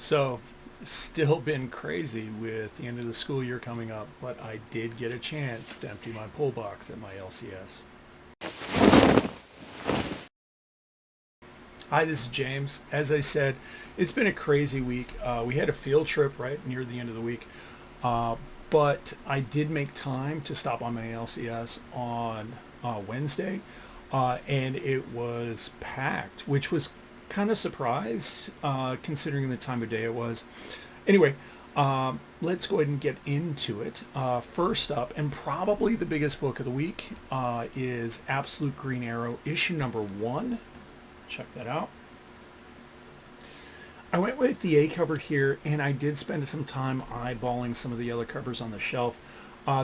So, still been crazy with the end of the school year coming up, but I did get a chance to empty my pull box at my LCS. Hi, this is James. As I said, it's been a crazy week. We had a field trip right near the end of the week, uh, but I did make time to stop on my LCS on Wednesday, and it was packed, which was kind of surprised considering the time of day it was. Anyway, let's go ahead and get into it. First up, and probably the biggest book of the week, is Absolute Green Arrow, issue number 1. Check that out. I went with the A cover here, and I did spend some time eyeballing some of the other covers on the shelf.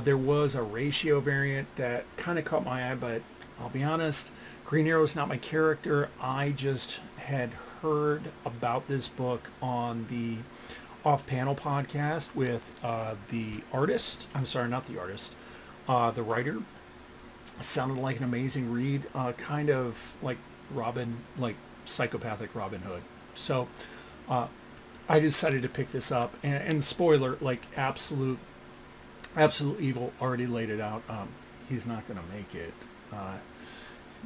There was a ratio variant that kind of caught my eye, but I'll be honest, Green Arrow is not my character. I just had heard about this book on the off-panel podcast with the artist. I'm sorry, not the artist. The writer. Sounded like an amazing read, kind of like Robin, like psychopathic Robin Hood. So uh, I decided to pick this up. And spoiler, like absolute evil already laid it out. He's not going to make it.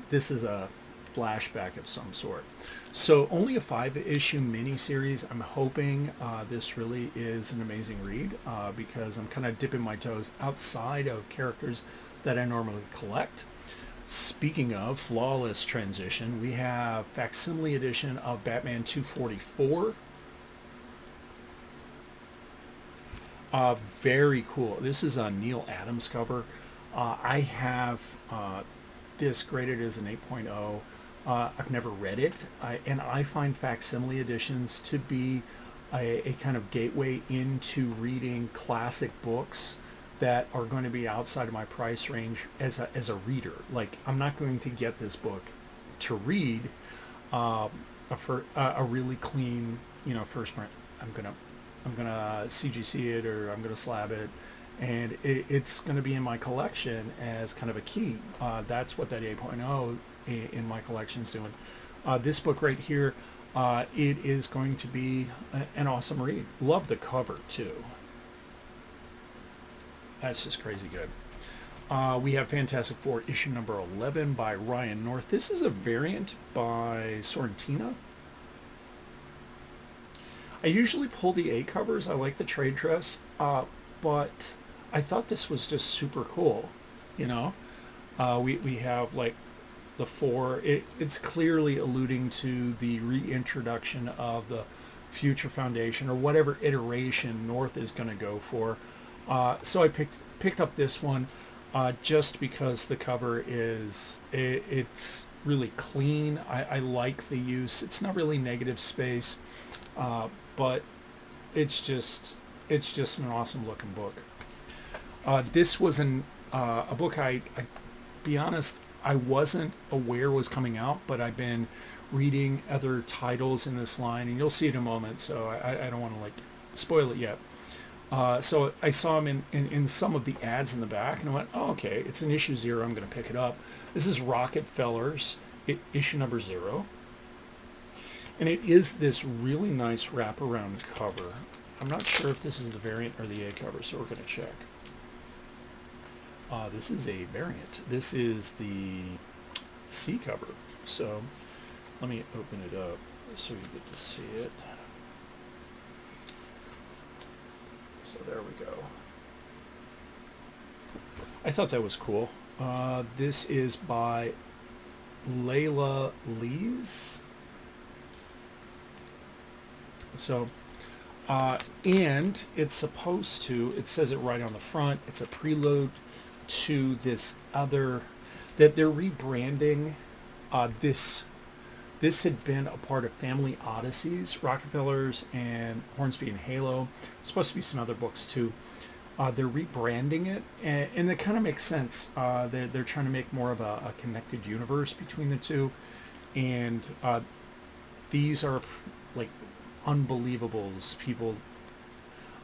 This is a flashback of some sort. So only a 5-issue miniseries. I'm hoping this really is an amazing read because I'm kind of dipping my toes outside of characters that I normally collect. Speaking of flawless transition, we have Facsimile Edition of Batman 244. Very cool. This is a Neal Adams cover. I have this graded as an 8.0. I've never read it, and I find facsimile editions to be a kind of gateway into reading classic books that are going to be outside of my price range as a reader. Like, I'm not going to get this book to read a really clean, first print. I'm gonna CGC it, or I'm gonna slab it, and it's going to be in my collection as kind of a key. That's what that 8.0 in my collection is doing. This book right here, it is going to be an awesome read. Love the cover too. That's just crazy good. We have Fantastic Four issue number 11 by Ryan North. This is a variant by Sorrentino. I usually pull the A covers. I like the trade dress, but I thought this was just super cool. We have like the four. It's clearly alluding to the reintroduction of the Future Foundation, or whatever iteration North is going to go for. So I picked up this one just because the cover it's really clean. I like the use. It's not really negative space, but it's just an awesome looking book. This was a book I be honest, I wasn't aware was coming out, but I've been reading other titles in this line, and you'll see it in a moment, so I don't want to like spoil it yet. So I saw him in some of the ads in the back, and I went, oh, okay, it's an issue 0, I'm going to pick it up. This is Rocketfellers, issue number 0. And it is this really nice wraparound cover. I'm not sure if this is the variant or the A cover, so we're going to check. This is a variant. This is the C cover. So let me open it up so you get to see it. So there we go. I thought that was cool. This is by Layla Lees. So, and it's supposed to, it says it right on the front, it's a prelude to this other, that they're rebranding. This had been a part of Family Odysseys, Rocketfellers and Hornsby and Halo. Supposed to be some other books too. They're rebranding it, and it kind of makes sense. They're trying to make more of a connected universe between the two, and these are like unbelievables. People,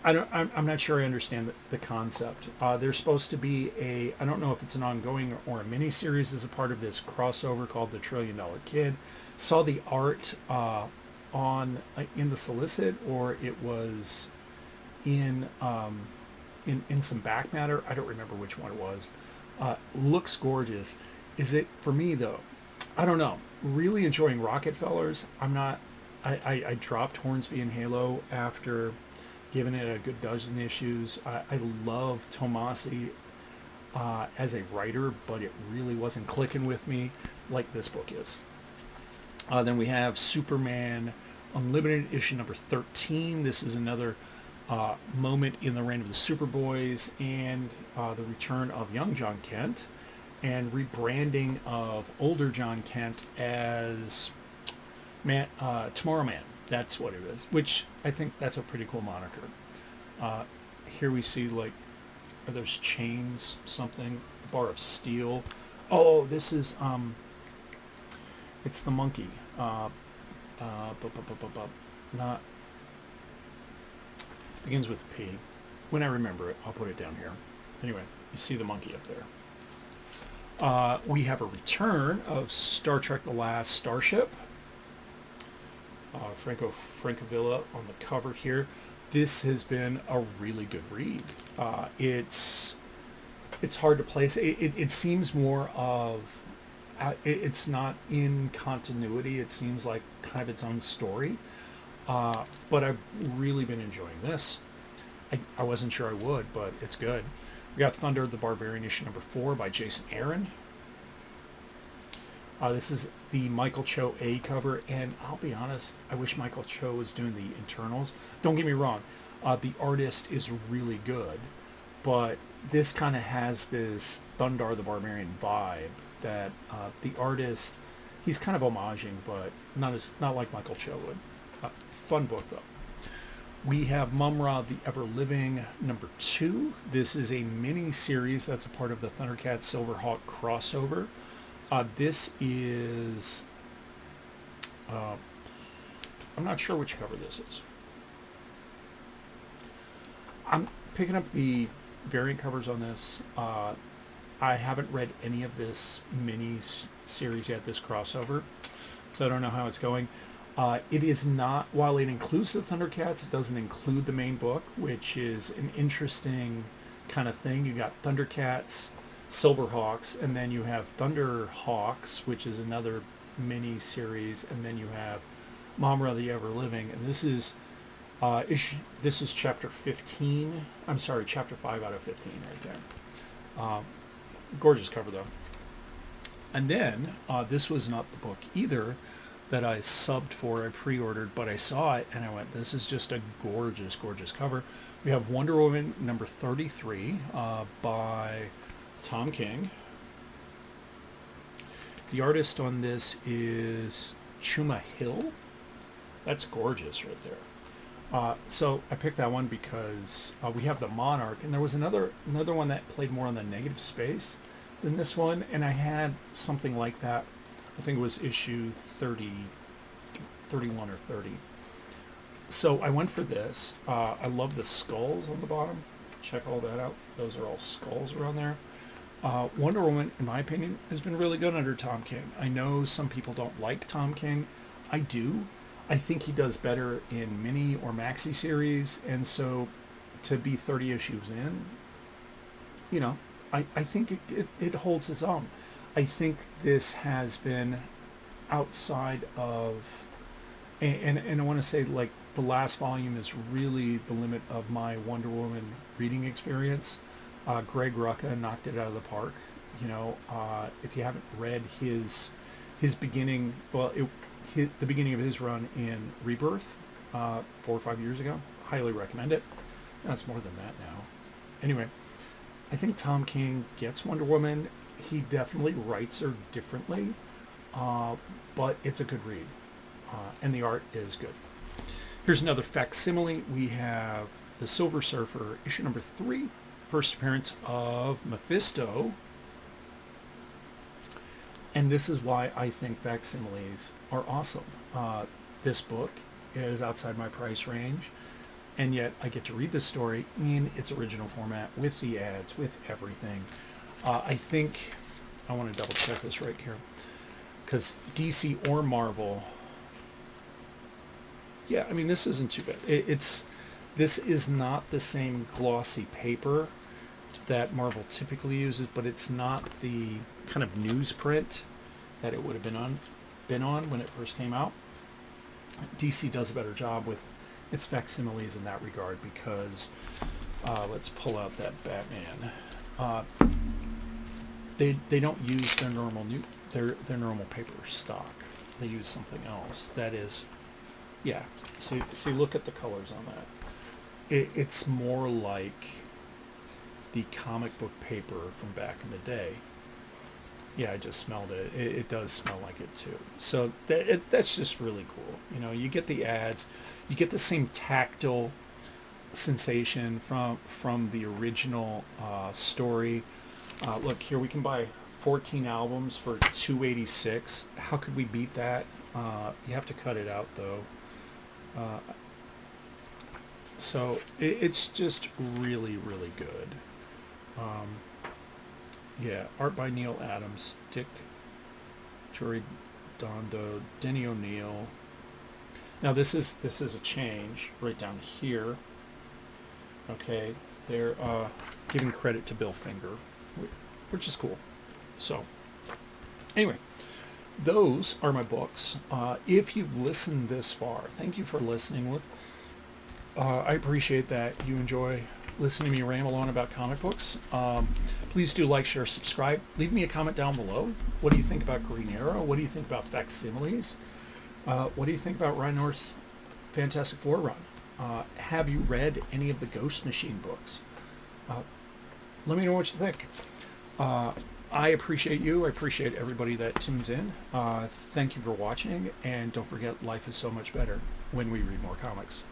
I'm not sure I understand the concept. There's supposed to be I don't know if it's an ongoing or a mini series as a part of this crossover called The $1 Trillion Kid. Saw the art on in the solicit, or it was in in some back matter. I don't remember which one it was. Looks gorgeous. Is it for me though? I don't know. Really enjoying Rocketfellers. I'm not. I dropped Hornsby and Halo after giving it a good dozen issues. I love Tomasi as a writer, but it really wasn't clicking with me like this book is. Then we have Superman Unlimited issue number 13. This is another moment in the reign of the Superboys and the return of young John Kent and rebranding of older John Kent as Tomorrow Man. That's what it is, which I think that's a pretty cool moniker. Here we see, like, are those chains, something, bar of steel. Oh, this is, it's the monkey. Not, begins with P. When I remember it, I'll put it down here. Anyway, you see the monkey up there. We have a return of Star Trek The Last Starship. Franco Francavilla on the cover here. This has been a really good read. It's hard to place. It seems more of, it's not in continuity. It seems like kind of its own story. But I've really been enjoying this. I wasn't sure I would, but it's good. We got Thundarr the Barbarian issue number 4 by Jason Aaron. This is the Michael Cho A cover, and I'll be honest, I wish Michael Cho was doing the internals. Don't get me wrong, the artist is really good, but this kind of has this Thundarr the Barbarian vibe that the artist, he's kind of homaging, but not like Michael Cho would. Fun book though. We have Mumm-Ra the Ever-Living number 2. This is a mini series that's a part of the Thundercat Silverhawk crossover. This is, I'm not sure which cover this is. I'm picking up the variant covers on this. I haven't read any of this mini series yet, this crossover, so I don't know how it's going. It is not, while it includes the Thundercats, it doesn't include the main book, which is an interesting kind of thing. You got Thundercats, Silverhawks, and then you have Thunderhawks, which is another mini series, and then you have Mumm-Ra the Ever-Living, and this is chapter 15. I'm sorry, chapter 5 out of 15 right there. Gorgeous cover though. And then this was not the book either that I subbed for. I pre-ordered, but I saw it and I went, this is just a gorgeous, gorgeous cover. We have Wonder Woman number 33 by Tom King. The artist on this is Chuma Hill. That's gorgeous right there. So I picked that one because we have the Monarch, and there was another one that played more on the negative space than this one, and I had something like that. I think it was issue 30, 31 or 30. So I went for this. I love the skulls on the bottom. Check all that out. Those are all skulls around there. Wonder Woman, in my opinion, has been really good under Tom King. I know some people don't like Tom King. I do. I think he does better in mini or maxi series, and so to be 30 issues in, you know, I think it holds its own. I think this has been outside of, and I want to say, like, the last volume is really the limit of my Wonder Woman reading experience. Greg Rucka knocked it out of the park. You know, if you haven't read his beginning, well, the beginning of his run in Rebirth 4 or 5 years ago, highly recommend it. That's more than that now. Anyway, I think Tom King gets Wonder Woman. He definitely writes her differently, but it's a good read, and the art is good. Here's another facsimile. We have the Silver Surfer, issue number 3, first appearance of Mephisto. And this is why I think facsimiles are awesome. This book is outside my price range, and yet I get to read the story in its original format with the ads, with everything. I think, I want to double check this right here, because DC or Marvel, Yeah, I mean, this isn't too bad. This is not the same glossy paper that Marvel typically uses, but it's not the kind of newsprint that it would have been on when it first came out. DC does a better job with its facsimiles in that regard because let's pull out that Batman. They don't use their normal paper stock. They use something else. That is, yeah. See, look at the colors on that. It's more like the comic book paper from back in the day. Yeah, I just smelled it. It does smell like it too. So that's just really cool. You know, you get the ads, you get the same tactile sensation from the original story. Look here, we can buy 14 albums for $286. How could we beat that? You have to cut it out though. So it's just really, really good. Yeah, art by Neal Adams, Dick Giordano, Denny O'Neil. Now this is a change right down here. Okay, they're giving credit to Bill Finger, which is cool. So anyway, those are my books. If you've listened this far, thank you for listening. I appreciate that you enjoy listening to me ramble on about comic books. Please do like, share, subscribe. Leave me a comment down below. What do you think about Green Arrow? What do you think about facsimiles? What do you think about Ryan North's Fantastic Four run? Have you read any of the Ghost Machine books? Let me know what you think. I appreciate you. I appreciate everybody that tunes in. Thank you for watching, and don't forget, life is so much better when we read more comics.